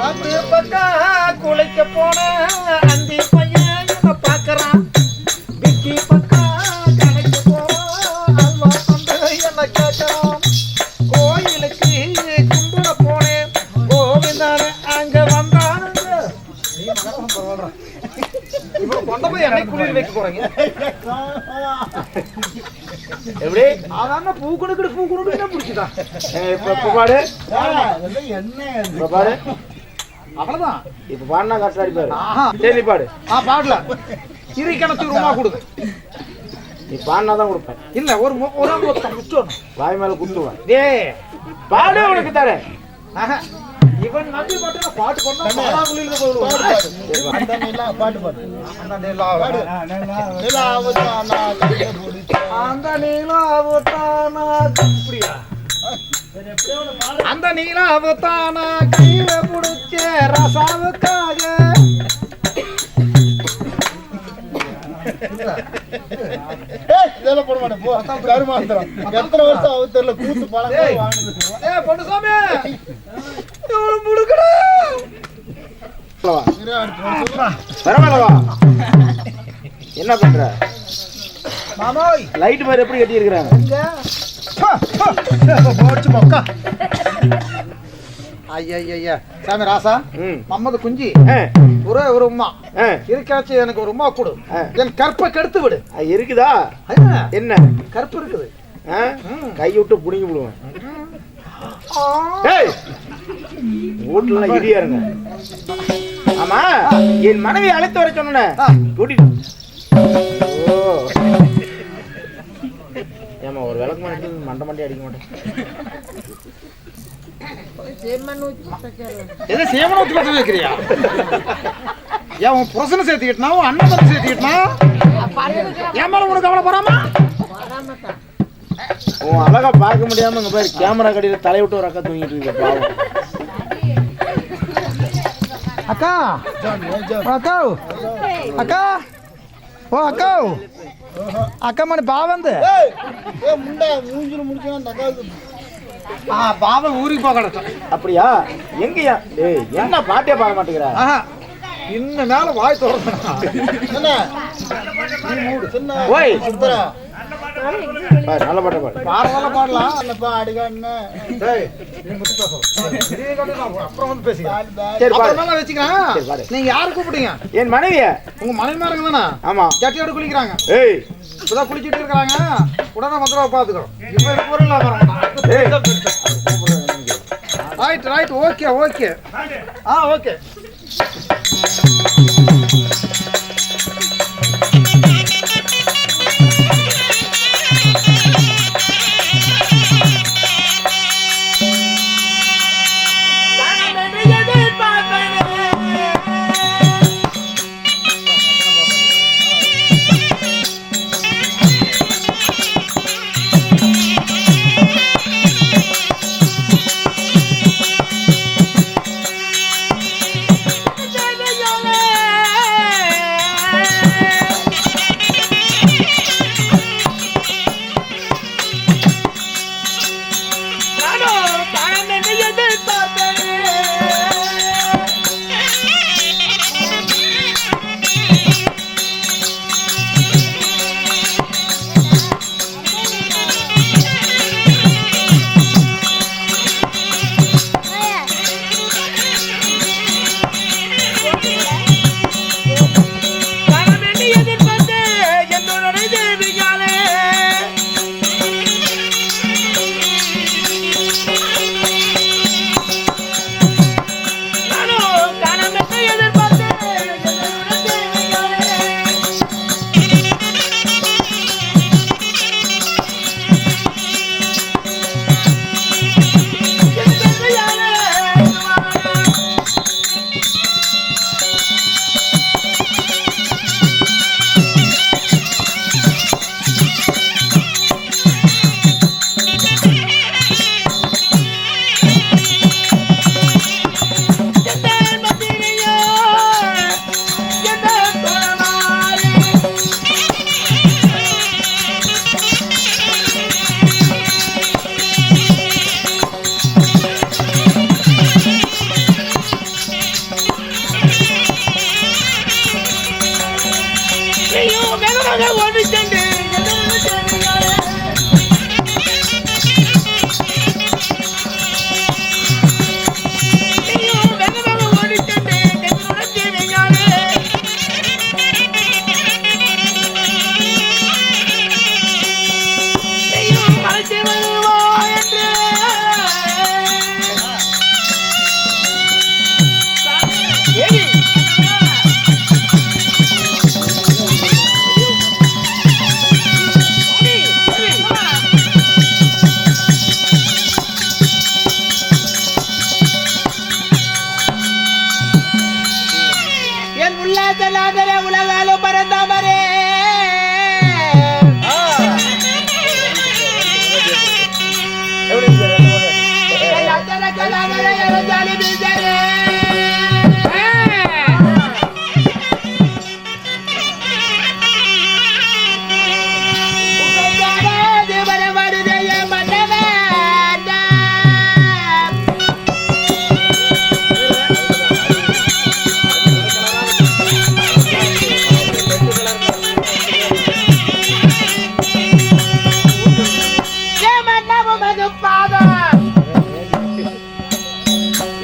அந்த பக்கம் குளிக்க போன அந்த பையன் என்ன பார்க்கறான். விக்கி பக்கம் கடைக்கு போறான். அல்வா கொண்டு என்ன கேட்கறான். கோயிலுக்கு கும்பிட போனேன். கோவிந்தான அங்க வந்தானுங்க. இப்போ கொண்ட போய் என்னை குளிர் வைக்க போறீங்க. எப்படி அதான் பூ கொடுக்குது பூ கொடுக்குது பிடிச்சிதான். இப்போ பாடு என்ன பாடு அவ்வளவுதான். இப்ப பாடினா கரெக்டா அடிப்பாரு. சரி பாடு. பாடல இரு கிணத்து ரூமா கொடுங்க. நீ பாடினாதான் கொடுப்பேன். இல்ல ஒரு குத்துவணும் வாய் மேல குத்துவேன். டே பாடு உனக்கு தரேன். இவன் நம்பி பாட்டு பாட்டு பண்ணா பாடாங்குழியில போடுவான். அந்த நிலா பாட்டு பாடு. அந்த நிலாவுதானா அப்படியா? அந்த நீலாவுத்தானா கையில புடிச்ச ரசாவுக்காக இதெல்லாம் போட மாட்டேன். போ கருமாந்திரம் எத்தனை வருஷம் அவத்தர்ல கூத்து பழம் வாங்குது. பொண்ணுசாமி முடுக்கடா என்ன பண்ற மாமாய்? லைட் மாதிரி எப்படி கட்டி இருக்கிறாங்க? ஐயா சாமி ராசா மம்மது குஞ்சி ஒரே ஒரு உமா இருக்காச்சு. எனக்கு ஒரு உமா கொடு. என் கற்பை கெடுத்து விடு. இருக்குதா? என்ன கற்பு இருக்குது? கை விட்டு புடிங்கி விடுவேன். வீட்டுல இடியா இருங்க. ஆமா என் மனைவி அழைத்து வர சொன்ன கூட்டிட்டு. ஏமா ஒரு விளக்கு மணி மண்டை மண்டி அடிக்க மாட்டேன். சேமன் ஊத்தி பத்த வைக்கிறியா? ஏன் உன் புருஷனை சேர்த்துக்கிட்டா உன் அண்ணன் பத்தி சேர்த்துக்கிட்டா ஏன் மேல உனக்கு அவ்வளவு போறாமா? உன் அழகா பார்க்க முடியாம இங்க பேர் கேமரா கடையில தலை விட்டு ஒரு அக்கா தூங்கிட்டு இருக்க பாவம். அக்கா அக்கா அக்கா ஓ அக்கா அக்கா மணி பாவந்து பாவம் ஊருக்கு போக கிடச்சோம். அப்படியா? எங்கயா? என்ன பாட்டே பார்க்க மாட்டேங்கிற? இன்ன மேல வாய் தோற ஓய் நல்ல பாட்டை பாடு. பாடல பாடலாம். அப்புறம் வந்து பேசிக்கலாம். வச்சுக்கிறேன். நீங்க யாரு கூப்பிட்டீங்க? என் மனைவிய. உங்க மனைவி மாருங்க தானே? ஆமா. ஜட்டியோட குளிக்கிறாங்க. ஏய் இப்பதான் குளிச்சுட்டு இருக்காங்க. உடனே மதுரை பாத்துக்கிறோம். இப்ப பொருள் right right okay okay okay.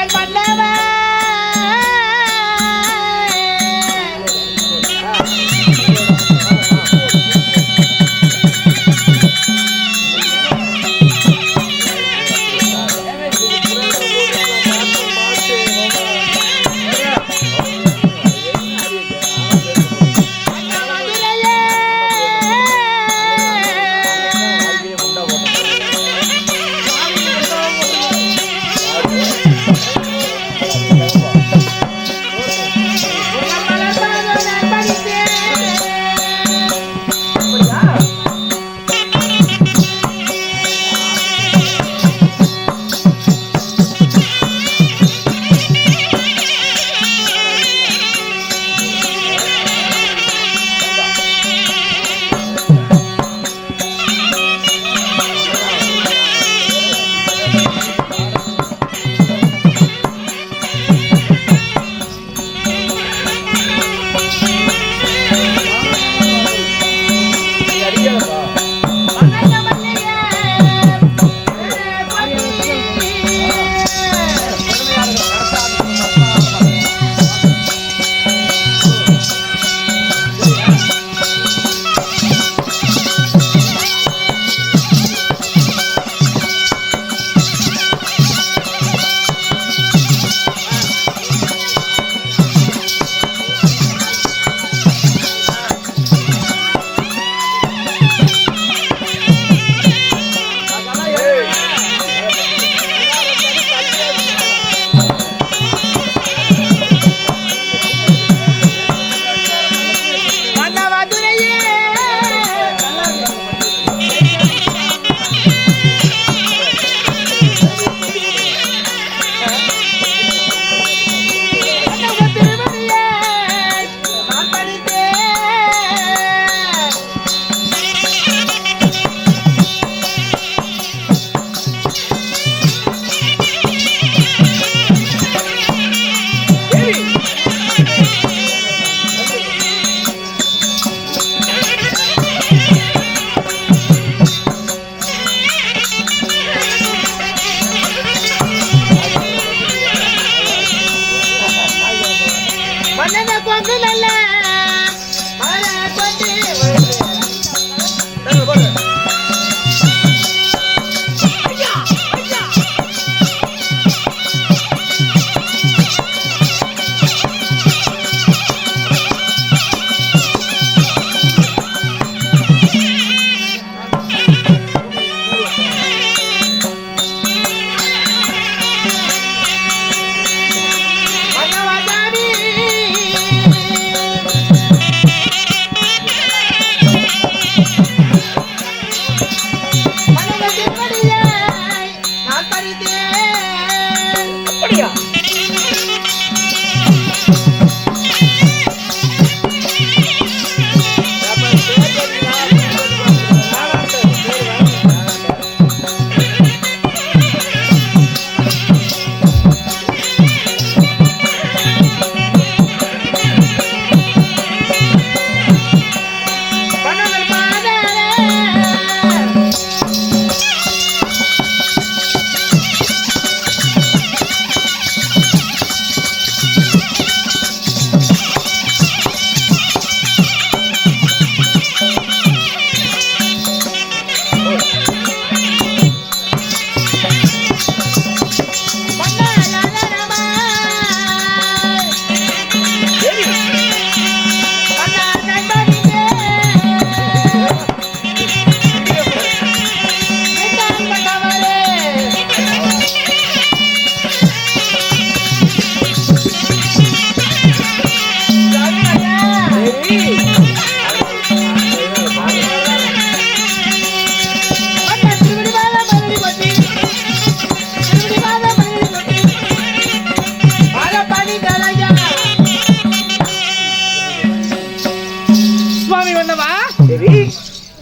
என் மன்னவன்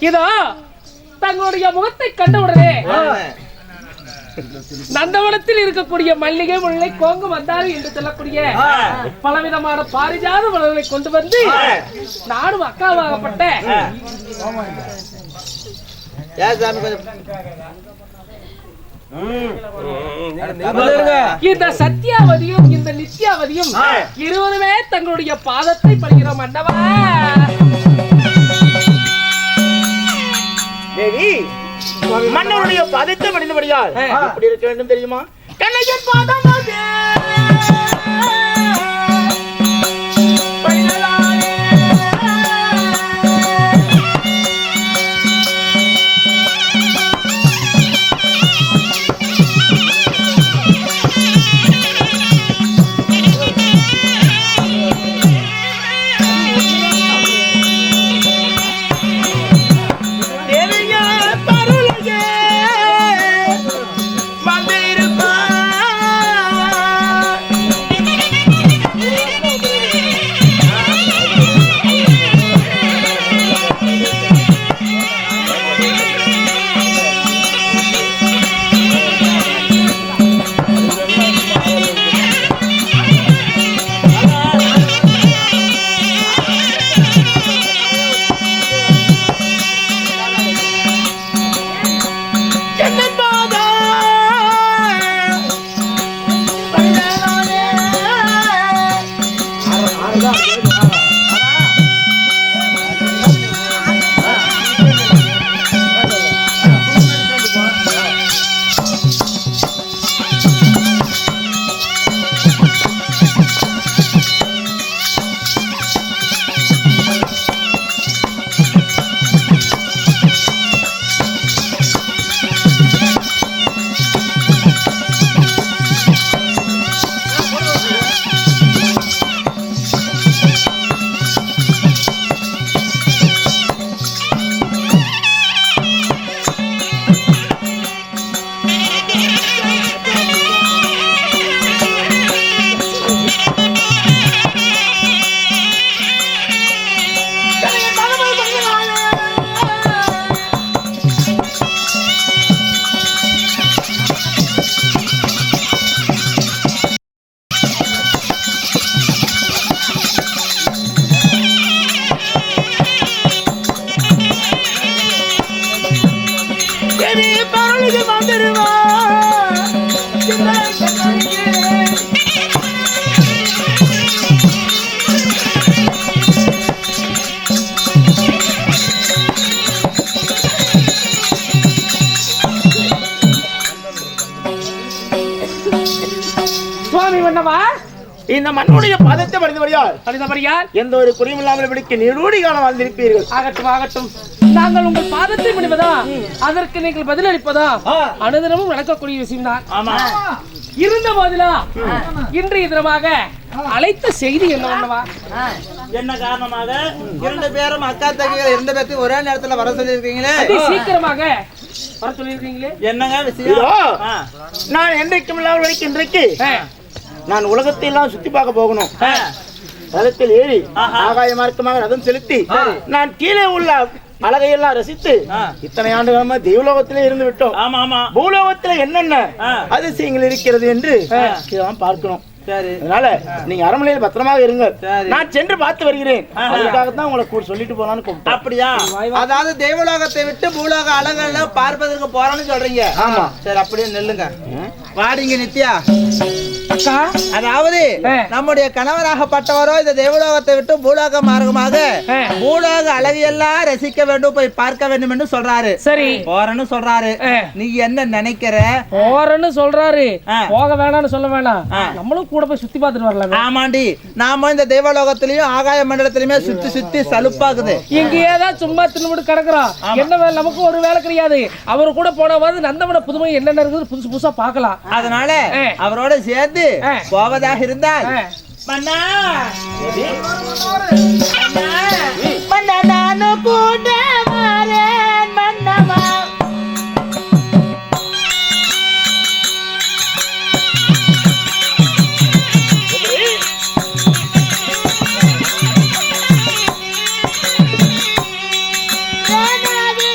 இதோ தங்களுடைய முகத்தை கண்டவுடனே நந்தவனத்தில் இருக்கக்கூடிய மல்லிகை, முல்லை, கோங்கு, மந்தாரி என்று சொல்லக்கூடிய பலவிதமான பாரிஜாத மலர்களை கொண்டு வந்து நானும் அக்காவாகப்பட்ட இந்த சத்யாவதியும் இந்த நித்யாவதியும் இருவருமே தங்களுடைய பாதத்தை படுகிறோம் மண்டவா. தேவி, மன்னருடைய பாதத்தை பணிந்தபடியால் எப்படி இருக்க வேண்டும் தெரியுமா? கண்ணையின் பாதம் இந்த மண்ணுடைய பாதத்தை பணிந்தபடியால் எந்த ஒரு குறையும் இல்லாமல் பிடிக்க நீடூடி காலம் வாழ்ந்திருப்பீர்கள். ஆகட்டும் ஆகட்டும், நாங்கள் உங்கள் பாதத்தை பணிவதா அதற்கு நீங்கள் பதில் அளிப்பதா அனுதினமும் நடக்கக்கூடிய விஷயம் தான். இருந்த போதிலா இன்றைய தினமாக அழைத்த செய்தி என்னவா? என்ன காரணமாக இரண்டு பேரும் அக்கா தங்கைகள் இரண்டு பேர்த்தையும் ஒரே நேரத்துல வர சொல்லியிருக்கீங்களே, சீக்கிரமாக வர சொல்லியிருக்கீங்களே, என்னங்க விஷயம்? நான் என்றைக்கும் இல்லாமல் வரைக்கும் இன்றைக்கு நான் உலகத்தை எல்லாம் சுத்தி பார்க்க போகணும். ரதத்தில் ஏறி ஆகாய மார்க்கமாக ரதம் செலுத்தி நான் கீழே உள்ள அழகையெல்லாம் ரசித்து இத்தனை ஆண்டு காலமா தெய்வலோகத்திலே இருந்து விட்டோம். பூலோகத்துல என்னென்ன அதிசயங்கள் இருக்கிறது என்று இதெல்லாம் பார்க்கணும். அதனால நீங்க அரண்மனையில் பத்திரமாக இருங்க, நான் சென்று பார்த்து வருகிறேன். அதுக்காகத்தான் உங்களை கூட சொல்லிட்டு போலான்னு கூப்பிட்டேன். அப்படியா? அதாவது தெய்வலோகத்தை விட்டு பூலோக அழகெல்லாம் பார்ப்பதற்கு போறான்னு சொல்றீங்க? ஆமா. சரி, அப்படியே நெல்லுங்க. வாடிங்க நித்யா. அதாவது நம்முடைய கணவராகப்பட்டவரோ இந்த தேவலோகத்தை விட்டு பூலோக மார்க்கமாக பூலோக அழகையெல்லாம் ரசிக்க வேண்டும், போய் பார்க்க வேண்டும் என்று சொல்றாரு. சரி, போறன்னு சொல்றாரு. நீ என்ன நினைக்கிற? போறன்னு சொல்றாரு, போக வேணாம்னு சொல்ல வேணாம், நம்மளும் கூட போய் சுத்தி பார்த்துட்டு வரலாம். ஆமாண்டி, நாம இந்த தேவலோகத்திலயும் ஆகாய மண்டலத்திலயுமே சுத்தி சுத்தி சலுப்பாக்குது. இங்கேயே தான் சும்மா தின்னுட்டு கிடக்குறோம். என்ன வேலை நமக்கு ஒரு வேலை கிடையாது. அவரு கூட போனவாது நந்தவன புதுமை என்னென்ன இருக்குது புதுசு புதுசா பார்க்கலாம். அதனால அவரோட சேர்த்து போவதாக இருந்தால் மன்னா நானு கூட வரேன் மன்னவா. Nana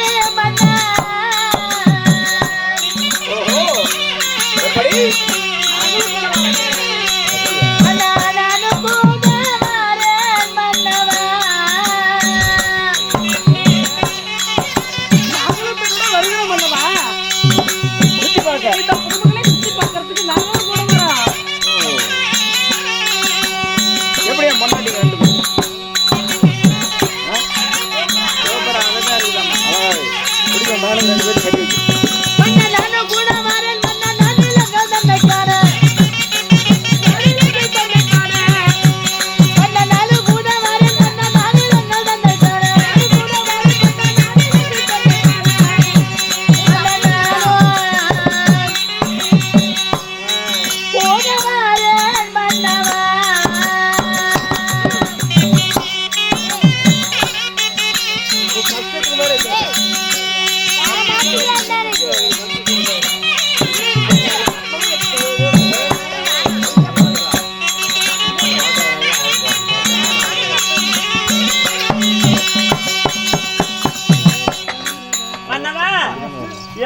சுத்தி பார்க்க இந்த புதுமகளை சுத்தி பார்க்கறதுக்கு நாங்களும் கூட வரோம். எப்படி என் பொண்டாட்டிங்க ரெண்டு பேரும் சூப்பரா அழகா இருக்குதாம்மா. அழகா இருக்கு. பிடிக்கும் மகனும் ரெண்டு பேரும் கட்டி வச்சு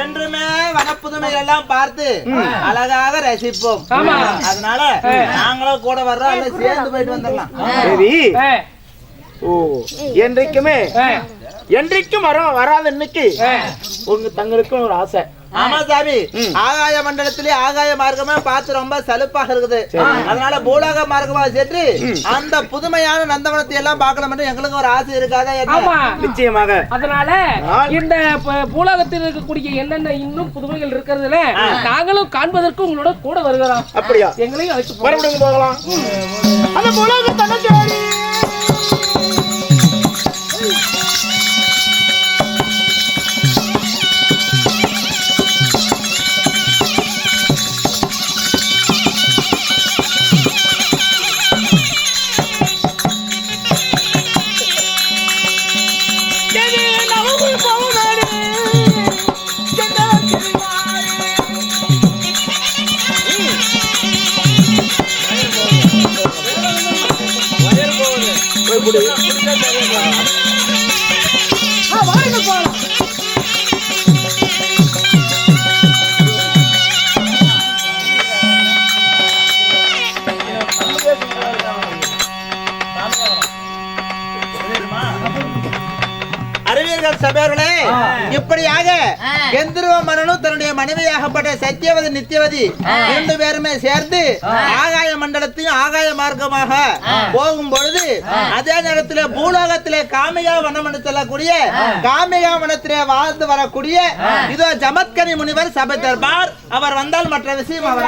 என்றுமே வனப்புதுமை எல்லாம் பார்த்து அழகாக ரசிப்போம். அதனால நாங்களும் கூட வர்றோம், அல்ல சேர்ந்து போயிட்டு வந்துடலாம். சரி. ஓ என்றைக்குமே என்றைக்கும் வராத இன்னைக்கு உங்க தங்களுக்கும் ஒரு ஆசை. ஆமா சாமி, ஆகாய மண்டலத்திலே ஆகாய மார்க்கமா பார்த்து ரொம்ப சலுப்பாக இருக்குது. அதனால பூலோக மார்க்கமா சென்று அந்த புதுமையான நந்தவனத்தை எல்லாம் பார்க்கணும் என்று எங்களுக்கு ஒரு ஆசை இருக்காதா? நிச்சயமாக. அதனால இந்த பூலோகத்தில் இருக்கக்கூடிய என்னென்ன இன்னும் புதுமைகள் இருக்கிறதுல நாங்களும் காண்பதற்கு உங்களோட கூட வருகிறோம். அப்படியா? எங்களையும் அழைச்சு போகலாம். அந்த பூலோகத்தை அறிவியர்கள் சபையர்களே, இப்படியாக கந்தர்வ மன்னனும் தன்னுடைய மனைவியாகப்பட்ட சத்தியவதி நித்தியவதி இரண்டு பேருமே சேர்ந்து ஆகாய மண்டலத்தையும் ஆகாய மார்க்கமாக போகும் பொழுது அதே நேரத்தில் பூலோகத்திலே காமிகா வனம் என்று சொல்லக்கூடிய காமிகா வனத்திலே வாழ்ந்து வரக்கூடிய இதோ ஜமத்கனி முனிவர் சபை தர்பார். அவர் வந்தால் மற்ற விஷயம் அவர்